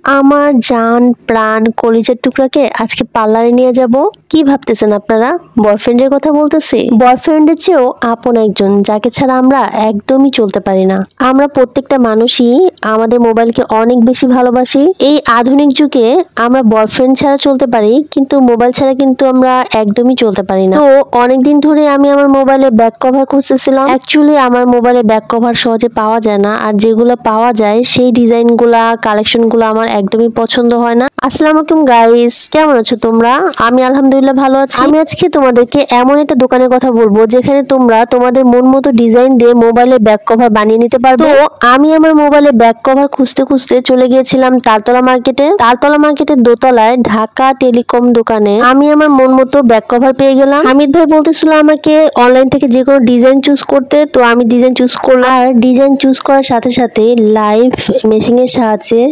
আমার জান প্রাণ কলিজার টুকরাকে আজকে পার্লারে নিয়ে যাব। কি ভাবতেছেন আপনারা? বয়ফ্রেন্ডের কথা বলতেছি? বয়ফ্রেন্ডের চেয়েও আপন একজন, যাকে ছাড়া আমরা একদমই চলতে পারি না। আমরা প্রত্যেকটা মানুষই আমাদের মোবাইলকে অনেক বেশি ভালোবাসি। এই আধুনিক যুগে আমরা বয়ফ্রেন্ড ছাড়া চলতে পারি, কিন্তু মোবাইল ছাড়া কিন্তু আমরা একদমই চলতে পারি না। তো অনেকদিন ধরে আমি আমার মোবাইলের ব্যাক কভার খুঁজতেছিলাম। অ্যাকচুয়ালি আমার মোবাইলে ব্যাক কভার সহজে পাওয়া যায় না, আর যেগুলো পাওয়া যায় সেই ডিজাইনগুলা কালেকশনগুলো আমার একদমই পছন্দ হয় না। আসসালামু আলাইকুম গাইস, কেমন আছো তোমরা? আমি আলহামদুলিল্লাহ ভালো আছি। আমি আজকে তোমাদেরকে এমন একটা দোকানের কথা বলবো যেখানে তোমরা তোমাদের মন মতো ডিজাইন দিয়ে মোবাইলের ব্যাক কভার বানিয়ে নিতে পারবে। তো আমি আমার মোবাইলের ব্যাক কভার খুঁজতে খুঁজতে চলে গিয়েছিলাম তালতলা মার্কেটে। তালতলা মার্কেটের দোতলায় ঢাকা টেলিকম দোকানে আমি আমার মন মতো ব্যাক কভার পেয়ে গেলাম। হামিদ ভাই বলতেছিল আমাকে অনলাইন থেকে যে কোনো ডিজাইন চুজ করতে, তো আমি ডিজাইন চুজ করলাম। আর ডিজাইন চুজ করার সাথে সাথে লাইভ মেশিং এর সাহায্যে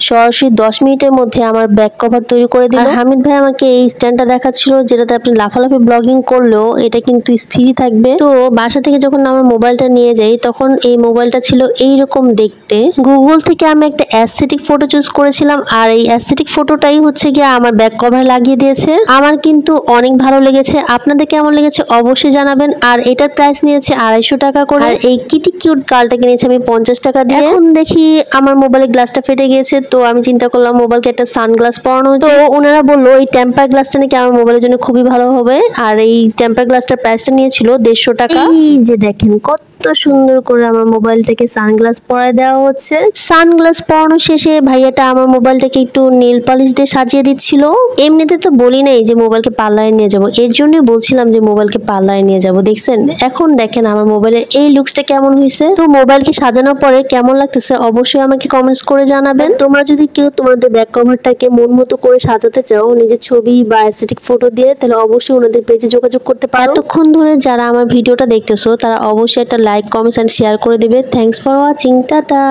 সরাসরি 10 মিনিটের মধ্যে আমার ব্যাক কভার তৈরি করে দিল। আর হামিদ ভাই আমাকে এই স্ট্যান্ডটা দেখাচ্ছিল, যেটাতে আপনি লাফালাফি ব্লগিং করলেও এটা কিন্তু স্থিরই থাকবে। তো বাসা থেকে যখন আমার মোবাইলটা নিয়ে যাই, তখন এই মোবাইলটা ছিল এইরকম দেখতে। গুগল থেকে আমি একটা অ্যাস্থেটিক ফটো চুজ করেছিলাম, আর এই অ্যাস্থেটিক ফটোটাই হচ্ছে গিয়ে আমার ব্যাক কভার লাগিয়ে দিয়েছে। আমার কিন্তু অনেক ভালো লেগেছে। আপনাদের কেমন লেগেছে অবশ্যই জানাবেন। আর এটার প্রাইস নিয়েছে 250 টাকা করে। আর এই কিটি কিউট গার্লটা কিনেছি আমি 50 টাকা দিয়ে। এখন দেখি আমার মোবাইলের গ্লাসটা ফেটে গিয়েছে, তো আমি চিন্তা করলাম মোবাইলকে একটা সানগ্লাস পরানো হচ্ছে। তো ওনারা বললো এই টেম্পার গ্লাসটা নাকি আমার মোবাইলের জন্য খুবই ভালো হবে। আর এই টেম্পার গ্লাসটার প্রাইসটা নিয়েছিল 150 টাকা। এই যে দেখেন কত সুন্দর করে আমার মোবাইলটাকে সানগ্লাস পরায় দেওয়া হচ্ছে। সানগ্লাস পরানো শেষে ভাইয়াটা আমার মোবাইলটাকে একটু নেল পালিশ দিয়ে সাজিয়ে দিচ্ছিল। এমনিতে তো বলি নাই যে মোবাইলকে পার্লারে নিয়ে যাব, এর জন্যই বলছিলাম যে মোবাইলকে পার্লারে নিয়ে যাব। দেখছেন, এখন দেখেন আমার মোবাইলের এই লুকসটা কেমন হয়েছে। তো মোবাইলকে সাজানোর পরে কেমন লাগতেছে অবশ্যই আমাকে কমেন্টস করে জানাবেন। তোমরা যদি কেউ তোমাদের ব্যাক কভারটাকে মন মতো করে সাজাতে চাও নিজের ছবি বা অ্যাস্থেটিক ফটো দিয়ে, তাহলে অবশ্যই ওনাদের পেজে যোগাযোগ করতে পারো। এতক্ষণ ধরে যারা আমার ভিডিওটা দেখতেছো তারা অবশ্যই একটা লাইক, কমেন্টস এন্ড শেয়ার করে দিবে। Thanks for watching, tata.